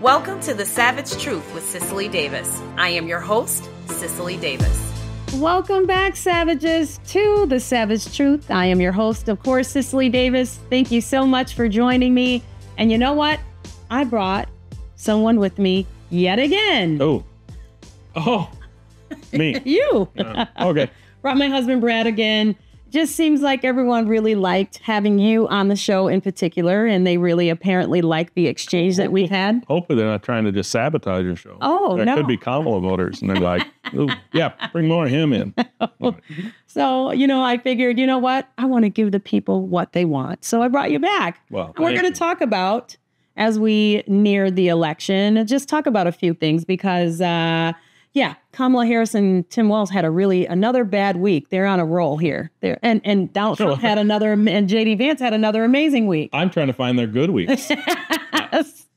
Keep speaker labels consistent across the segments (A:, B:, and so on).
A: Welcome to The Savage Truth with Cicely Davis. I am your host, Cicely Davis.
B: Welcome back, Savages, to The Savage Truth. I am your host, of course, Cicely Davis. Thank you so much for joining me. And you know what? I brought someone with me yet again.
C: Oh, me.
B: You.
C: Okay.
B: Brought my husband, Brad, again. Just seems like everyone really liked having you on the show in particular, and they really apparently liked the exchange that we had.
C: Hopefully they're not trying to just sabotage your show.
B: Oh,
C: that
B: no.
C: could be Kamala voters, and they're like, ooh, yeah, bring more of him in.
B: So, I figured, you know what? I want to give the people what they want. So I brought you back.
C: Well,
B: we're going to talk about, as we near the election, just talk about a few things because, Kamala Harris and Tim Walz had another bad week. They're on a roll here. And Donald Trump had another, and J.D. Vance had another amazing week.
C: I'm trying to find their good weeks.
B: That's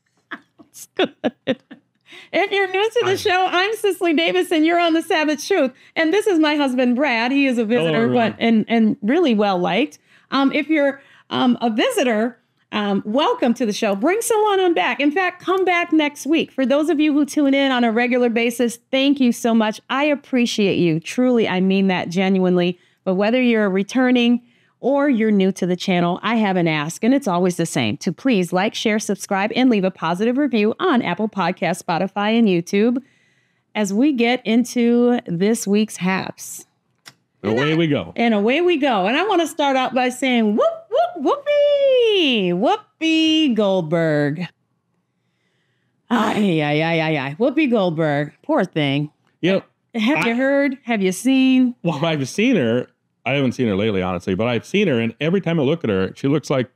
B: good. If you're new to the show, I'm Cicely Davis, and you're on The Savage Truth. And this is my husband, Brad. He is a visitor, and really well liked. If you're a visitor, welcome to the show. Bring someone on back. In fact, come back next week. For those of you who tune in on a regular basis, thank you so much. I appreciate you. Truly, I mean that genuinely. But whether you're returning or you're new to the channel, I have an ask, and it's always the same, to please like, share, subscribe, and leave a positive review on Apple Podcasts, Spotify, and YouTube as we get into this week's Haps.
C: Away we go.
B: And away we go. And I want to start out by saying, whoop, whoop, whoopee. Whoopi Goldberg. Ay. Whoopi Goldberg. Poor thing.
C: Have
B: you heard? Have you seen?
C: Well, I've seen her. I haven't seen her lately, honestly, but I've seen her, and every time I look at her, she looks like,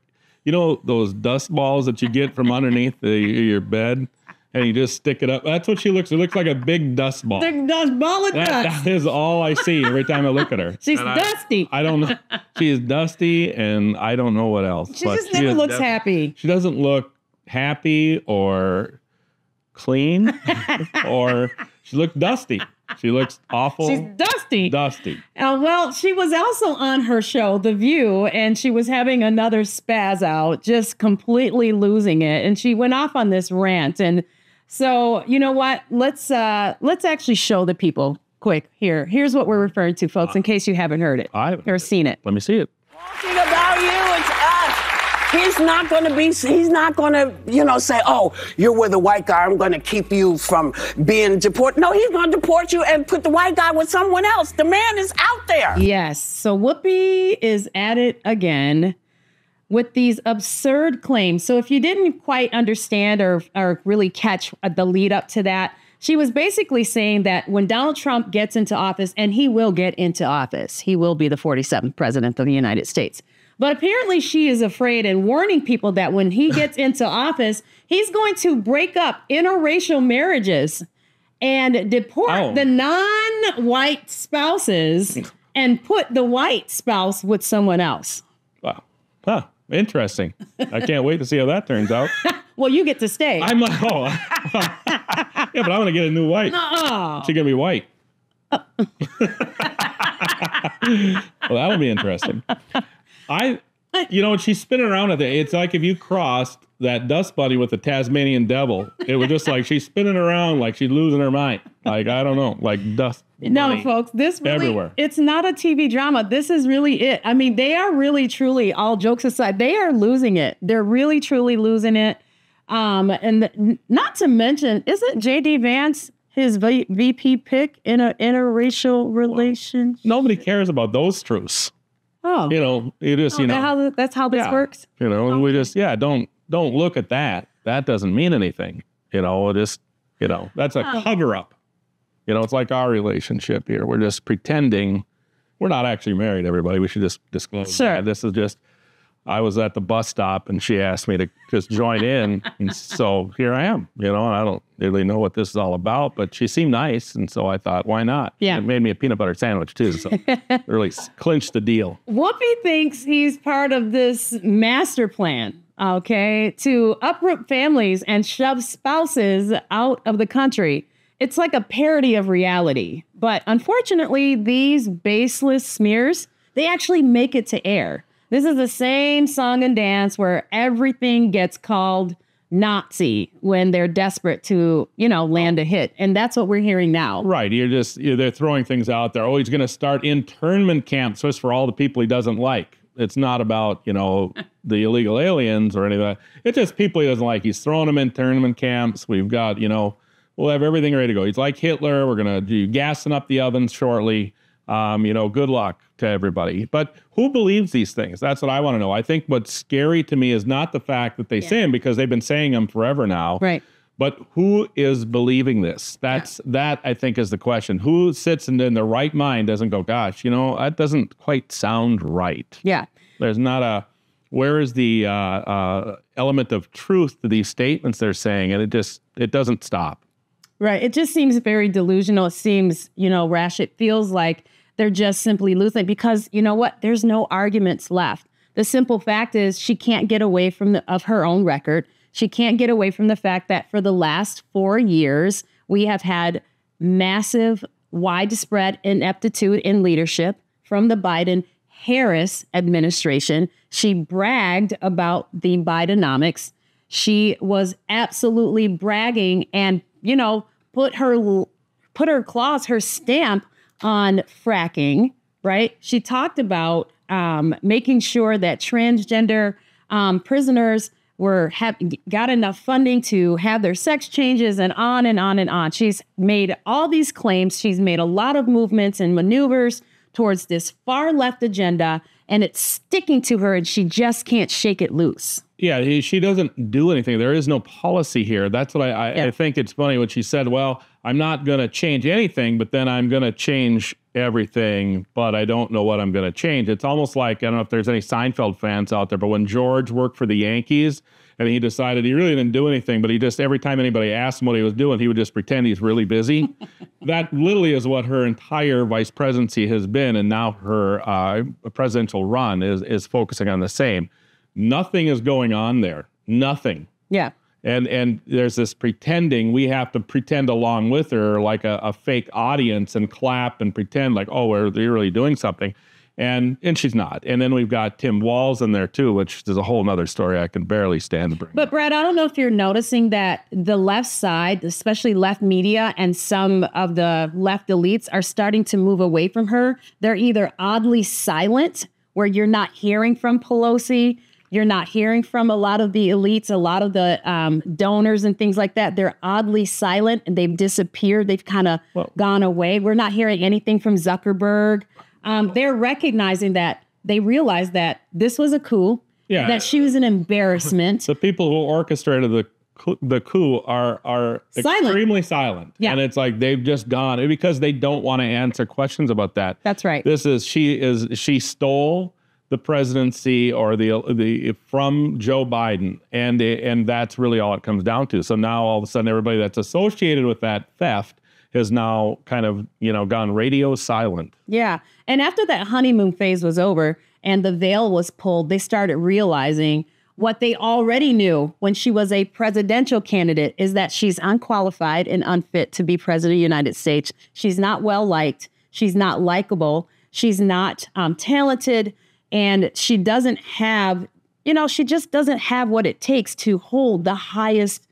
C: those dust balls that you get from underneath your bed? And you just stick it up. That's what she looks. It looks like a big dust ball.
B: Big dust ball of dust.
C: That is all I see every time I look at her.
B: She's dusty.
C: I don't know. She is dusty, and I don't know what else.
B: She just never looks happy.
C: She doesn't look happy or clean, or she looks dusty. She looks awful.
B: She's dusty.
C: Dusty.
B: Well, she was also on her show, The View, and she was having another spaz out, just completely losing it. And she went off on this rant. And so, you know what? Let's actually show the people quick here. Here's what we're referring to, folks, in case you haven't heard it or seen it.
C: Let me see it.
D: Talking about you, it's us. He's not going to say, oh, you're with a white guy, I'm going to keep you from being deported. No, he's going to deport you and put the white guy with someone else. The man is out there.
B: Yes. So Whoopi is at it again with these absurd claims. So if you didn't quite understand or really catch the lead up to that, she was basically saying that when Donald Trump gets into office, and he will get into office, he will be the 47th president of the United States. But apparently she is afraid and warning people that when he gets into office, he's going to break up interracial marriages and deport the non-white spouses and put the white spouse with someone else.
C: Wow. Huh. Interesting. I can't wait to see how that turns out.
B: Well, you get to stay.
C: I'm like, yeah, but I'm going to get a new wife. She's going to be white. Well, that'll be interesting. She's spinning around at it's like if you crossed that dust bunny with the Tasmanian devil, it was just like she's spinning around like she's losing her mind. Like, I don't know, like dust.
B: No, folks, this really,
C: everywhere.
B: It's not a TV drama. This is really it. I mean, they are really, truly, all jokes aside, they are losing it. They're really, truly losing it. And not to mention, isn't J.D. Vance his VP pick in an interracial relationship?
C: Nobody cares about those truths.
B: Oh,
C: you just,
B: that's how this works.
C: And we just, don't look at that. That doesn't mean anything. That's a cover up. It's like our relationship here. We're just pretending we're not actually married, everybody. We should just disclose that. This is just, I was at the bus stop and she asked me to just join in. And so here I am, and I don't really know what this is all about, but she seemed nice. And so I thought, why not?
B: Yeah.
C: It made me a peanut butter sandwich too. So really clinched the deal.
B: Whoopi thinks he's part of this master plan, to uproot families and shove spouses out of the country. It's like a parody of reality. But unfortunately, these baseless smears, they actually make it to air. This is the same song and dance where everything gets called Nazi when they're desperate to, land a hit. And that's what we're hearing now.
C: Right. They're throwing things out there. Oh, he's going to start internment camps just for all the people he doesn't like. It's not about, the illegal aliens or anything. It's just people he doesn't like. He's throwing them in internment camps. We've got, we'll have everything ready to go. He's like Hitler. We're going to do gassing up the ovens shortly. Good luck to everybody. But who believes these things? That's what I want to know. I think what's scary to me is not the fact that they say them, because they've been saying them forever now.
B: Right.
C: But who is believing this? That I think is the question. Who sits in their right mind doesn't go, gosh, that doesn't quite sound right.
B: Yeah.
C: There's not where is the element of truth to these statements they're saying? And it doesn't stop.
B: Right. It just seems very delusional. It seems, rash. It feels like they're just simply losing, because you know what? There's no arguments left. The simple fact is she can't get away of her own record. She can't get away from the fact that for the last 4 years, we have had massive, widespread ineptitude in leadership from the Biden-Harris administration. She bragged about the Bidenomics. She was absolutely bragging and, put her claws, her stamp on fracking, right? She talked about making sure that transgender prisoners got enough funding to have their sex changes, and on and on and on. She's made all these claims. She's made a lot of movements and maneuvers towards this far left agenda, and it's sticking to her, and she just can't shake it loose.
C: Yeah, she doesn't do anything. There is no policy here. That's what I think it's funny when she said, well, I'm not going to change anything, but then I'm going to change everything, but I don't know what I'm going to change. It's almost like, I don't know if there's any Seinfeld fans out there, but when George worked for the Yankees and he decided he really didn't do anything, but he just, every time anybody asked him what he was doing, he would just pretend he's really busy. That literally is what her entire vice presidency has been. And now her presidential run is focusing on the same. Nothing is going on there. Nothing.
B: Yeah.
C: And there's this pretending. We have to pretend along with her like a fake audience and clap and pretend like, oh, they're really doing something. And she's not. And then we've got Tim Walz in there too, which is a whole nother story I can barely stand to bring.
B: But Brad, I don't know if you're noticing that the left side, especially left media and some of the left elites, are starting to move away from her. They're either oddly silent, where you're not hearing from Pelosi, you're not hearing from a lot of the elites, a lot of the donors and things like that. They're oddly silent and they've disappeared. They've kind of gone away. We're not hearing anything from Zuckerberg. They're recognizing that they realized that this was a coup, that she was an embarrassment.
C: The people who orchestrated the coup are extremely silent. Yeah. And it's like they've just gone because they don't want to answer questions about that.
B: That's right.
C: She stole the presidency or the from Joe Biden, and that's really all it comes down to. So now all of a sudden everybody that's associated with that theft has now kind of, gone radio silent.
B: Yeah. And after that honeymoon phase was over and the veil was pulled, they started realizing what they already knew when she was a presidential candidate, is that she's unqualified and unfit to be president of the United States. She's not well liked. She's not likable. She's not talented. And she doesn't have, she just doesn't have what it takes to hold the highest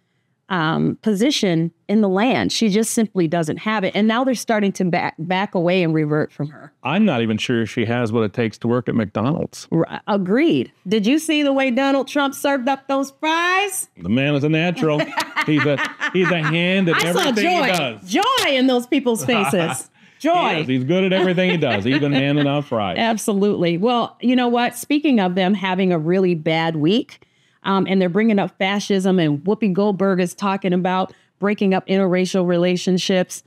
B: position in the land. She just simply doesn't have it. And now they're starting to back away and revert from her. I'm
C: not even sure she has what it takes to work at McDonald's.
B: Agreed. Did you see the way Donald Trump served up those fries?
C: The man is a natural. He's a hand at everything he does.
B: Joy in those people's faces. Joy.
C: He's good at everything he does, even handing out fries.
B: Absolutely. Well, you know what? Speaking of them having a really bad week, and they're bringing up fascism, and Whoopi Goldberg is talking about breaking up interracial relationships.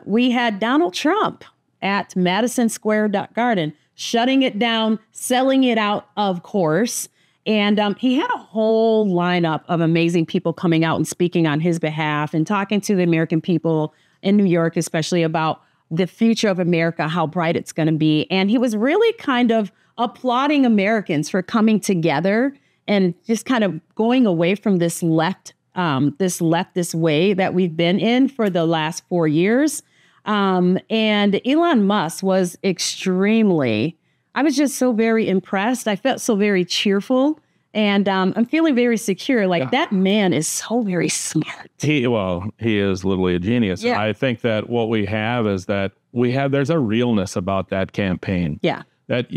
B: We had Donald Trump at Madison Square Garden, shutting it down, selling it out, of course. And he had a whole lineup of amazing people coming out and speaking on his behalf and talking to the American people in New York, especially about the future of America, how bright it's going to be. And he was really kind of applauding Americans for coming together and just kind of going away from this leftist way that we've been in for the last 4 years. And Elon Musk was I was just so very impressed. I felt so very cheerful And I'm feeling very secure. Like that man is so very smart.
C: He is literally a genius.
B: Yeah.
C: I think that what we have is that there's a realness about that campaign.
B: Yeah.
C: That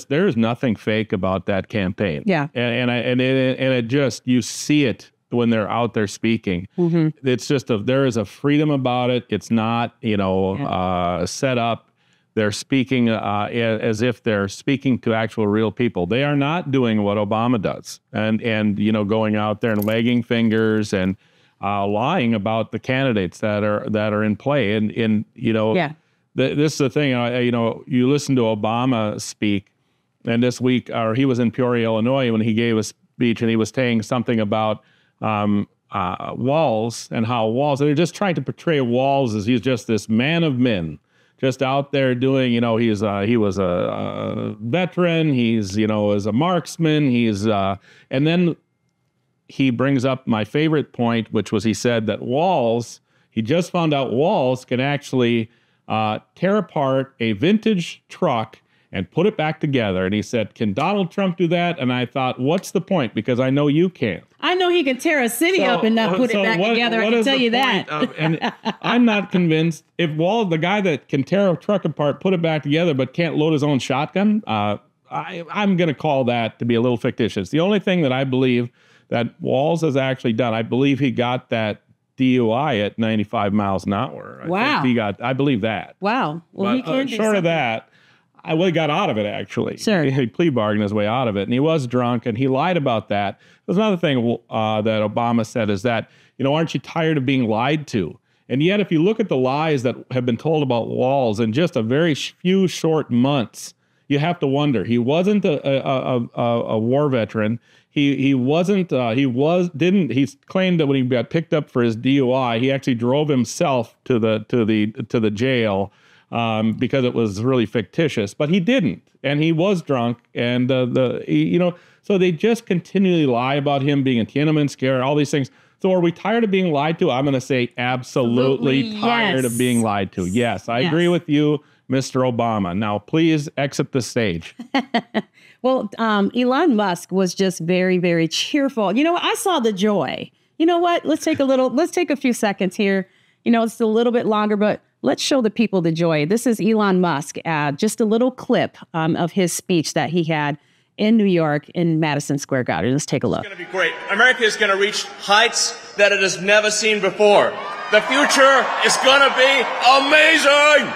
C: there's nothing fake about that campaign.
B: Yeah.
C: And it just, you see it when they're out there speaking. Mm-hmm. It's just there is a freedom about it. It's not, set up. They're speaking as if they're speaking to actual real people. They are not doing what Obama does, and going out there and wagging fingers and lying about the candidates that are in play. This is the thing. You listen to Obama speak, and this week, or he was in Peoria, Illinois, when he gave a speech, and he was saying something about Walz and how Walz. They're just trying to portray Walz as he's just this man of men. Just out there doing, he was a veteran. He's, as a marksman. And then he brings up my favorite point, which was he said that he just found out Walz can actually tear apart a vintage truck and put it back together. And he said, can Donald Trump do that? And I thought, what's the point? Because I know you can't.
B: I know he can tear a city up and not put it back together. I can tell you that.
C: And I'm not convinced. If the guy that can tear a truck apart, put it back together, but can't load his own shotgun, I'm going to call that to be a little fictitious. The only thing that I believe that Walz has actually done, I believe he got that DUI at 95 miles an hour.
B: Wow.
C: I believe that.
B: Wow. Well, he can do
C: short
B: something.
C: of that, he got out of it, actually.
B: Sure.
C: He plea bargained his way out of it, and he was drunk, and he lied about that. There's another thing that Obama said is that, aren't you tired of being lied to? And yet, if you look at the lies that have been told about Walz in just a very few short months, you have to wonder. He wasn't a war veteran. He wasn't. He claimed that when he got picked up for his DUI, he actually drove himself to the jail. Because it was really fictitious, but he didn't, and he was drunk, and so they just continually lie about him being a Tiananmen scare, all these things. So are we tired of being lied to? I'm going to say absolutely tired of being lied to. Yes, I agree with you, Mr. Obama. Now, please exit the stage.
B: Well, Elon Musk was just very, very cheerful. I saw the joy. You know what? Let's take a few seconds here. It's a little bit longer, but let's show the people the joy. This is Elon Musk, just a little clip of his speech that he had in New York in Madison Square Garden. Let's take a look.
E: It's going to be great. America is going to reach heights that it has never seen before. The future is going to be amazing.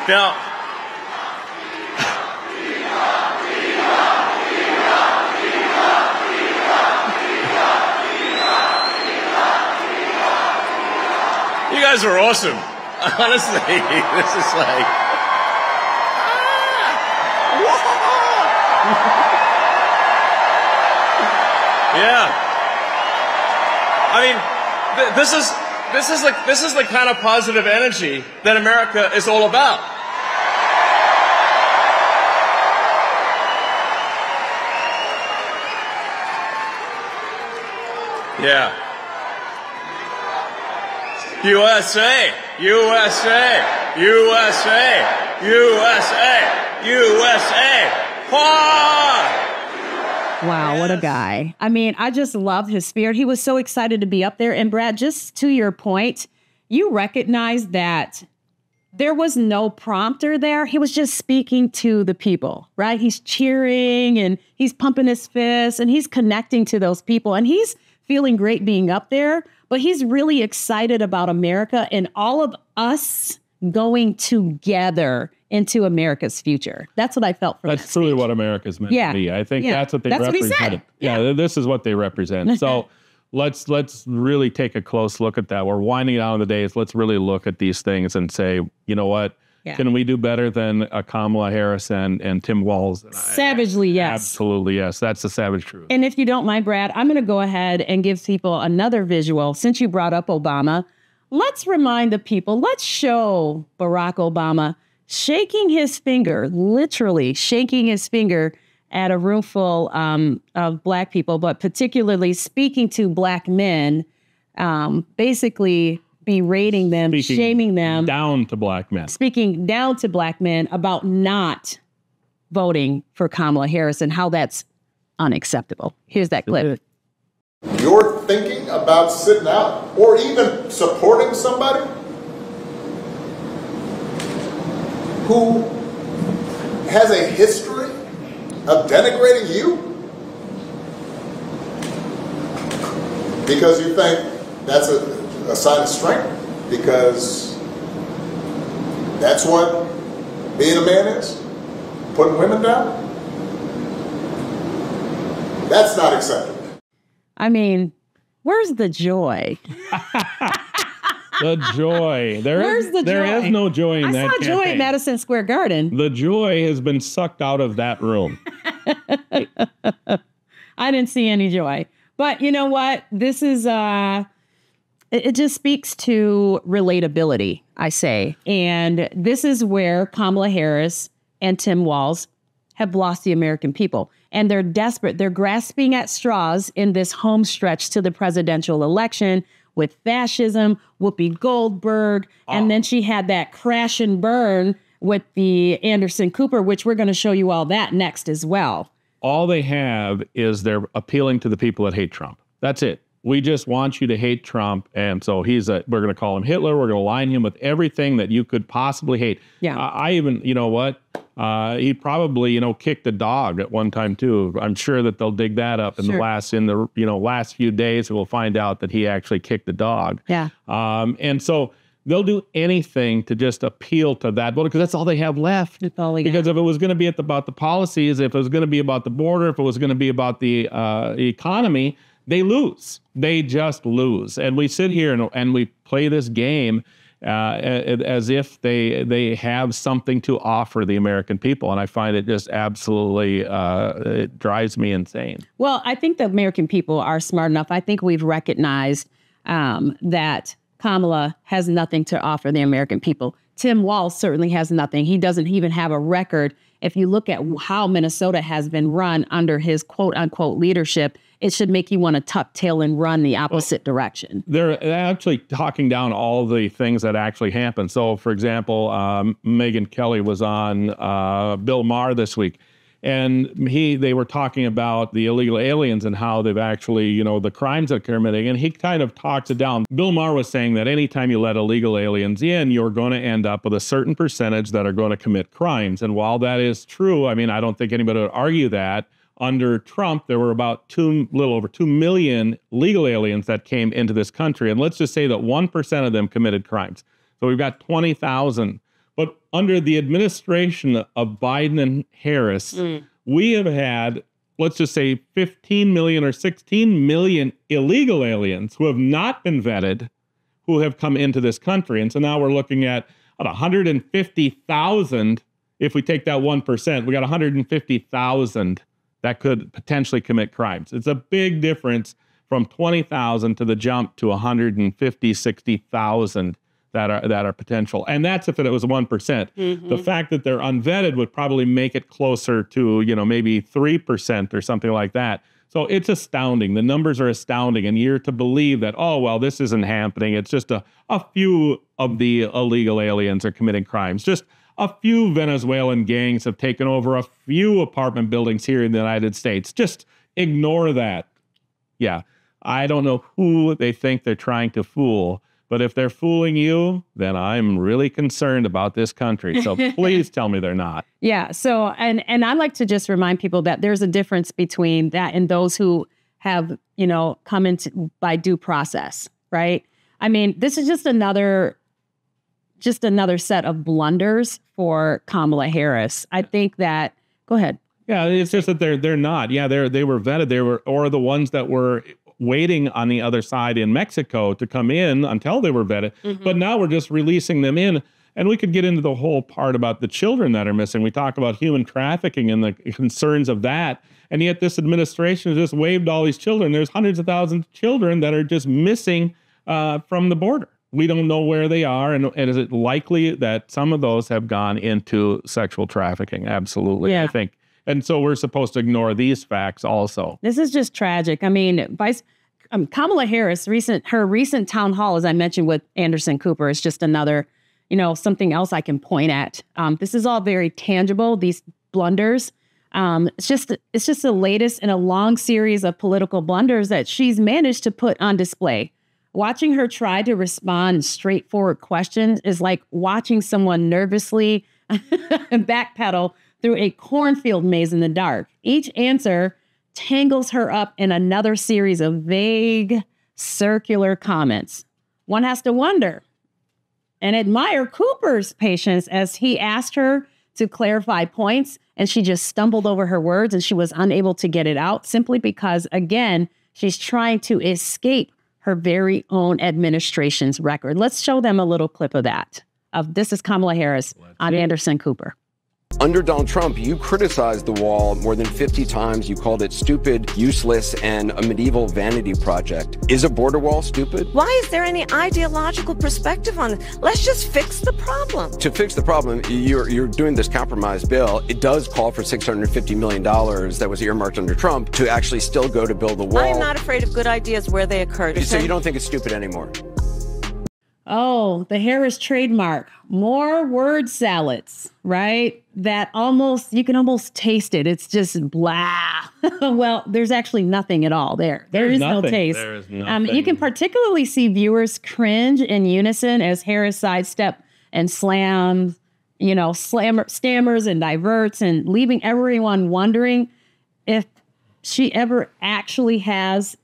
E: Now, you guys are awesome. Honestly, this is like... Yeah. I mean, this is the kind of positive energy that America is all about. Yeah. USA, USA, USA, USA, USA.
B: Wow, what a guy. I mean, I just love his spirit. He was so excited to be up there. And Brad, just to your point, you recognize that there was no prompter there. He was just speaking to the people, right? He's cheering and he's pumping his fists and he's connecting to those people. And he's feeling great being up there. But he's really excited about America and all of us going together into America's future. That's what I felt from
C: That's truly what America's meant to be. I think that's what they represent. Yeah, this is what they represent. So let's really take a close look at that. We're winding down the days. Let's really look at these things and say, you know what? Yeah. Can we do better than Kamala Harris and Tim Walz?
B: Savagely, yes.
C: Absolutely, yes. That's the savage truth.
B: And if you don't mind, Brad, I'm going to go ahead and give people another visual. Since you brought up Obama, let's remind the people, let's show Barack Obama shaking his finger, literally shaking his finger at a room full of Black people, but particularly speaking to Black men, basically berating them, shaming them.
C: Down to black men.
B: Speaking down to black men about not voting for Kamala Harris and how that's unacceptable. Here's that clip.
F: You're thinking about sitting out or even supporting somebody who has a history of denigrating you because you think that's a sign of strength, because that's what being a man is, putting women down? That's not acceptable.
B: I mean, where's the joy?
C: The joy. There is no joy in that
B: I saw
C: campaign.
B: joy at Madison Square Garden.
C: The joy has been sucked out of that room.
B: I didn't see any joy. But you know what? This is, it just speaks to relatability, I say. And this is where Kamala Harris and Tim Walz have lost the American people. And they're desperate. They're grasping at straws in this home stretch to the presidential election with fascism, Whoopi Goldberg, and then she had that crash and burn with the Anderson Cooper, which we're going to show you all that next as well.
C: All they have is they're appealing to the people that hate Trump. That's it. We just want you to hate Trump. And so we're going to call him Hitler. We're going to line him with everything that you could possibly hate. Yeah. I even, you know what? He probably, kicked a dog at one time too. I'm sure that they'll dig that up in the last few days. We'll find out that he actually kicked the dog.
B: Yeah.
C: And so they'll do anything to just appeal to that voter because that's all they have left.
B: That's all
C: because if it was going to be about the policies, if it was going to be about the border, if it was going to be about the economy, they lose. They just lose. And we sit here and we play this game as if they have something to offer the American people. And I find it just absolutely, it drives me insane.
B: Well, I think the American people are smart enough. I think we've recognized that Kamala has nothing to offer the American people. Tim Walz certainly has nothing. He doesn't even have a record. If you look at how Minnesota has been run under his quote unquote leadership, it should make you want to tuck tail and run the opposite direction. They're
C: actually talking down all the things that actually happened. So, for example, Megyn Kelly was on Bill Maher this week, and they were talking about the illegal aliens and how they've actually, the crimes that they're committing, and he kind of talks it down. Bill Maher was saying that anytime you let illegal aliens in, you're going to end up with a certain percentage that are going to commit crimes. And while that is true, I mean, I don't think anybody would argue that. Under Trump, there were about little over 2 million legal aliens that came into this country. And let's just say that 1% of them committed crimes. So we've got 20,000. But under the administration of Biden and Harris, we have had, let's just say 15 million or 16 million illegal aliens who have not been vetted, who have come into this country. And so now we're looking at 150,000. If we take that 1%, we got 150,000 that could potentially commit crimes. It's a big difference from 20,000 to the jump to 150, 60,000 that are potential. And that's if it was 1%. Mm-hmm. The fact that they're unvetted would probably make it closer to, maybe 3% or something like that. So it's astounding. The numbers are astounding. And you're to believe that, this isn't happening. It's just a few of the illegal aliens are committing crimes. Just a few Venezuelan gangs have taken over a few apartment buildings here in the United States. Just ignore that. Yeah, I don't know who they think they're trying to fool, but if they're fooling you, then I'm really concerned about this country. So please tell me they're not.
B: Yeah, so, and I'd like to just remind people that there's a difference between that and those who have, come into by due process, right? I mean, this is just another set of blunders for Kamala Harris. I think that, go ahead.
C: Yeah, it's just that they're not. Yeah, they were vetted. Or the ones that were waiting on the other side in Mexico to come in until they were vetted. Mm-hmm. But now we're just releasing them in. And we could get into the whole part about the children that are missing. We talk about human trafficking and the concerns of that. And yet this administration has just waived all these children. There's hundreds of thousands of children that are just missing from the border. We don't know where they are. And is it likely that some of those have gone into sexual trafficking? Absolutely, yeah. I think. And so we're supposed to ignore these facts also.
B: This is just tragic. I mean, Kamala Harris, her recent town hall, as I mentioned with Anderson Cooper, is just another, something else I can point at. This is all very tangible, these blunders. It's just the latest in a long series of political blunders that she's managed to put on display. Watching her try to respond in straightforward questions is like watching someone nervously backpedal through a cornfield maze in the dark. Each answer tangles her up in another series of vague, circular comments. One has to wonder and admire Cooper's patience as he asked her to clarify points, and she just stumbled over her words and she was unable to get it out simply because, again, she's trying to escape her very own administration's record. Let's show them a little clip of that. This is Kamala Harris on Anderson Cooper.
G: Under Donald Trump, you criticized the wall more than 50 times. You called it stupid, useless, and a medieval vanity project. Is a border wall stupid?
H: Why is there any ideological perspective on it? Let's just fix the problem.
G: To fix the problem, you're doing this compromise bill. It does call for $650 million that was earmarked under Trump to actually still go to build the wall.
H: I am not afraid of good ideas where they occurred.
G: So you don't think it's stupid anymore?
B: Oh, the Harris trademark. More word salads, right? That you can almost taste it. It's just blah. Well, there's actually nothing at all there. There is no taste.
C: There is nothing.
B: You can particularly see viewers cringe in unison as Harris sidestep and stammers and diverts and leaving everyone wondering if she ever actually has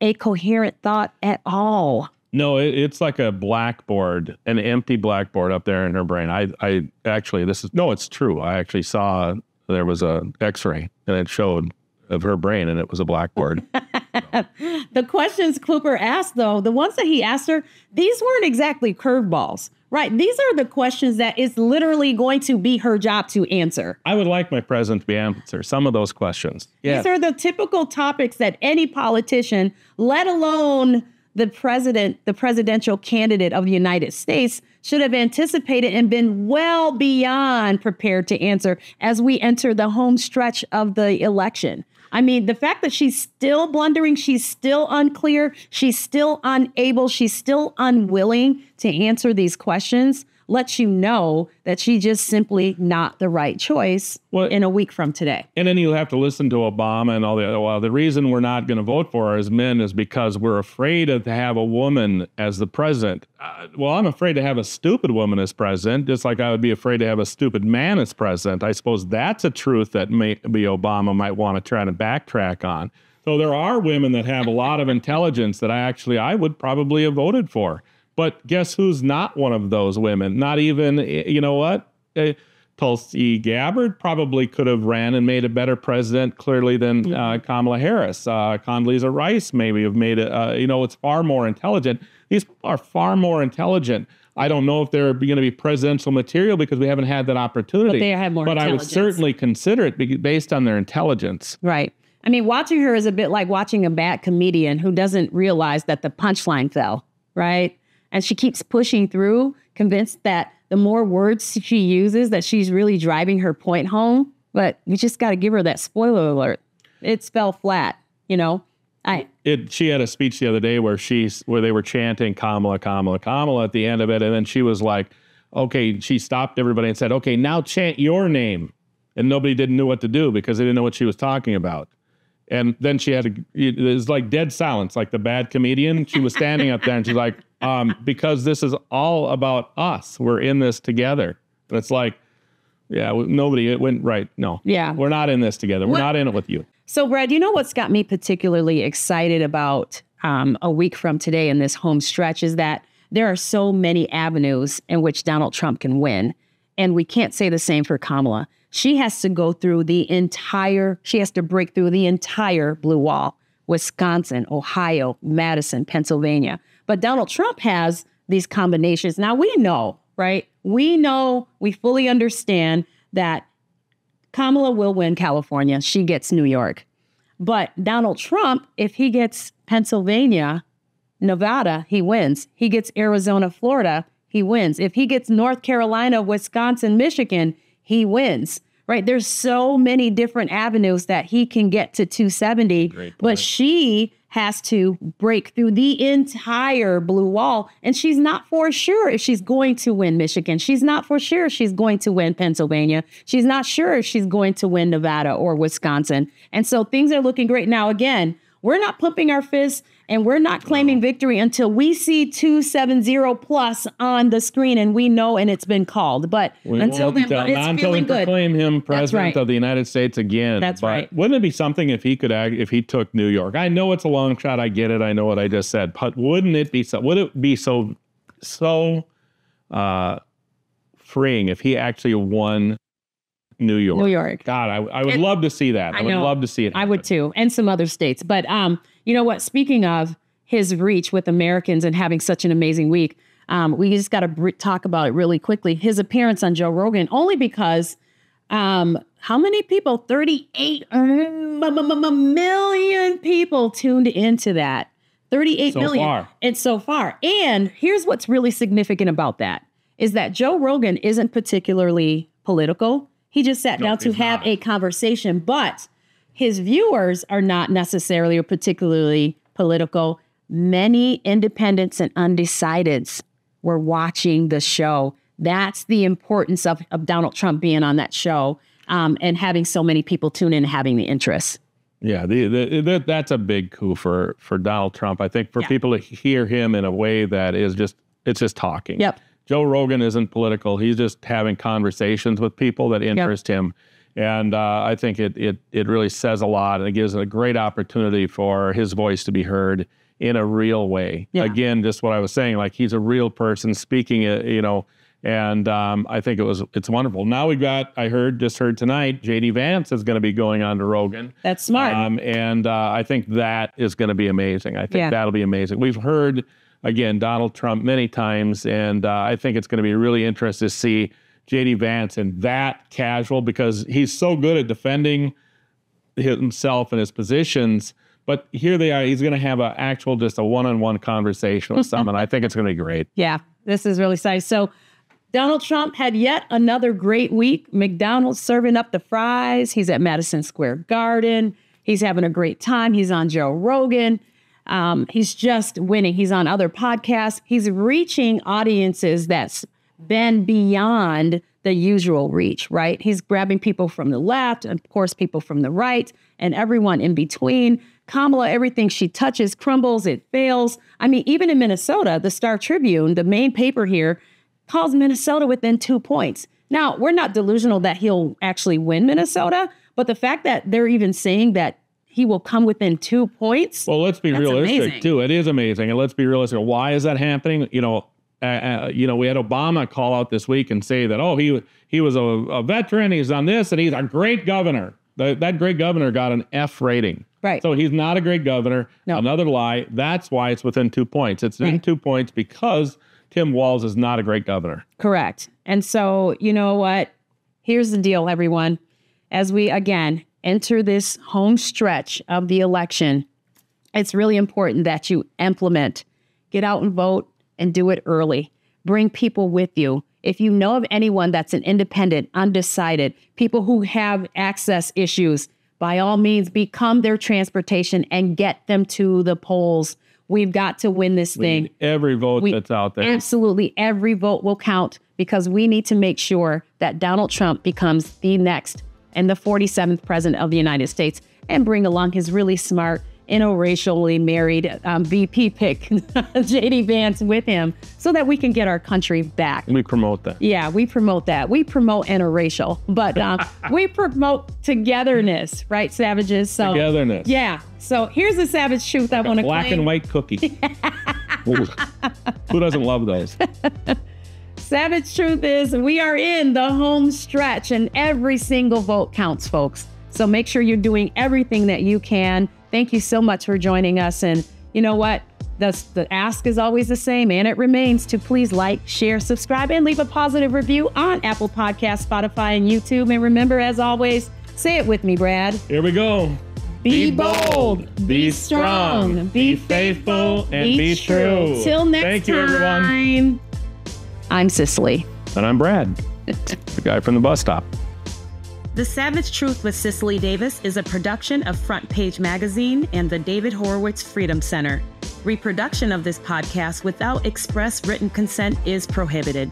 B: a coherent thought at all.
C: No, it's like a blackboard, an empty blackboard up there in her brain. It's true. I actually saw there was a x-ray and it showed of her brain and it was a blackboard.
B: The questions Cooper asked, though, the ones that he asked her, these weren't exactly curveballs, right? These are the questions that is literally going to be her job to answer.
C: I would like my president to be answer some of those questions. Yes.
B: These are the typical topics that any politician, let alone the presidential candidate of the United States, should have anticipated and been well beyond prepared to answer as we enter the home stretch of the election. I mean, the fact that she's still blundering, she's still unclear, she's still unable, she's still unwilling to answer these questions lets you know that she's just simply not the right choice in a week from today.
C: And then you have to listen to Obama and all the other. Well, the reason we're not going to vote for her as men is because we're afraid to have a woman as the president. I'm afraid to have a stupid woman as president, just like I would be afraid to have a stupid man as president. I suppose that's a truth that maybe Obama might want to try to backtrack on. So there are women that have a lot of intelligence that I would probably have voted for. But guess who's not one of those women? Not even, Tulsi Gabbard probably could have ran and made a better president, clearly, than Kamala Harris. Condoleezza Rice maybe have made it, it's far more intelligent. These people are far more intelligent. I don't know if they're going to be presidential material because we haven't had that opportunity.
B: But they have more intelligence.
C: I would certainly consider it based on their intelligence.
B: Right. I mean, watching her is a bit like watching a bad comedian who doesn't realize that the punchline fell, right? And she keeps pushing through, convinced that the more words she uses, that she's really driving her point home. But you just got to give her that spoiler alert. It fell flat, She had a speech the other day where they were chanting Kamala, Kamala, Kamala at the end of it. And then she was like, okay, she stopped everybody and said, okay, now chant your name. And nobody didn't know what to do because they didn't know what she was talking about. And then it was like dead silence, like the bad comedian. She was standing up there and she's like, because this is all about us. We're in this together. And it's like, it went right. No, we're not in this together. We're not in it with you. So, Brad, you know what's got me particularly excited about a week from today in this home stretch is that there are so many avenues in which Donald Trump can win. And we can't say the same for Kamala. She has to break through the entire blue wall, Wisconsin, Ohio, Madison, Pennsylvania. But Donald Trump has these combinations. Now we know, right? We fully understand that Kamala will win California. She gets New York. But Donald Trump, if he gets Pennsylvania, Nevada, he wins. He gets Arizona, Florida, he wins. If he gets North Carolina, Wisconsin, Michigan, he wins, right? There's so many different avenues that he can get to 270, but she has to break through the entire blue wall. And she's not for sure if she's going to win Michigan. She's not for sure she's going to win Pennsylvania. She's not sure if she's going to win Nevada or Wisconsin. And so things are looking great. Now, again, we're not pumping our fists and we're not claiming victory until we see 270 plus on the screen and we know and it's been called. But until then, it's feeling good.
C: Proclaim him president of the United States again.
B: That's right.
C: Wouldn't it be something if he could if he took New York? I know it's a long shot. I get it. I know what I just said. But wouldn't it be would it be so freeing if he actually won New York?
B: New York.
C: God, I would love to see that. I would love to see it happen.
B: I would too, and some other states. But you know what? Speaking of his reach with Americans and having such an amazing week, we just got to talk about it really quickly. His appearance on Joe Rogan, only because how many people? 38 million people tuned into that. 38 million.
C: Far.
B: It's so far. And here's what's really significant about that is that Joe Rogan isn't particularly political. He just sat down to have a conversation, but his viewers are not necessarily or particularly political. Many independents and undecideds were watching the show. That's the importance of Donald Trump being on that show and having so many people tune in and having the interest.
C: Yeah, that's a big coup for Donald Trump. I think for people to hear him in a way that is it's just talking.
B: Yep.
C: Joe Rogan isn't political. He's just having conversations with people that interest him. And I think it really says a lot, and it gives a great opportunity for his voice to be heard in a real way. Yeah. Again, just what I was saying, like he's a real person speaking, and I think it's wonderful. Now I just heard tonight, J.D. Vance is going to be going on to Rogan.
B: That's smart.
C: And I think that is going to be amazing. I think that'll be amazing. We've heard, again, Donald Trump many times, and I think it's going to be really interesting to see J.D. Vance and that casual, because he's so good at defending himself and his positions. But here they are. He's going to have just a one-on-one conversation with someone. I think it's going to be great.
B: Yeah, this is really exciting. So Donald Trump had yet another great week. McDonald's serving up the fries. He's at Madison Square Garden. He's having a great time. He's on Joe Rogan. He's just winning. He's on other podcasts. He's reaching audiences that's been beyond the usual reach, right? He's grabbing people from the left and, of course, people from the right and everyone in between. Kamala, everything she touches crumbles, it fails. I mean, even in Minnesota, the Star Tribune, the main paper here, calls Minnesota within 2 points. Now, we're not delusional that he'll actually win Minnesota, but the fact that they're even saying that he will come within 2 points.
C: Well, let's be realistic, too. It is amazing. And let's be realistic. Why is that happening? We had Obama call out this week and say that, he was a veteran, he's on this, and he's a great governor. That great governor got an F rating.
B: Right.
C: So he's not a great governor. No. Another lie. That's why it's within 2 points. It's in 2 points because Tim Walz is not a great governor.
B: Correct. And so, you know what? Here's the deal, everyone. As we, again, enter this home stretch of the election, it's really important that you implement, get out and vote, and do it early. Bring people with you. If you know of anyone that's an independent, undecided, people who have access issues, by all means, become their transportation and get them to the polls. We've got to win this thing.
C: Every vote that's out there.
B: Absolutely. Every vote will count because we need to make sure that Donald Trump becomes the next and the 47th president of the United States and bring along his really smart, interracially married VP pick, J.D. Vance, with him so that we can get our country back.
C: We promote that.
B: Yeah, we promote that. We promote interracial, but we promote togetherness, right, savages? So,
C: togetherness.
B: Yeah. So here's the savage truth I want to claim.
C: Black and white cookie. Who doesn't love those?
B: Savage truth is we are in the home stretch and every single vote counts, folks. So make sure you're doing everything that you can. Thank you so much for joining us. And you know what? The ask is always the same, and it remains to please like, share, subscribe, and leave a positive review on Apple Podcasts, Spotify, and YouTube. And remember, as always, say it with me, Brad.
C: Here we go.
B: Be bold, be strong, be faithful, and be true. Till next time.
C: Thank you, everyone.
B: I'm Cicely.
C: And I'm Brad, the guy from the bus stop.
B: The Savage Truth with Cicely Davis is a production of Front Page Magazine and the David Horowitz Freedom Center. Reproduction of this podcast without express written consent is prohibited.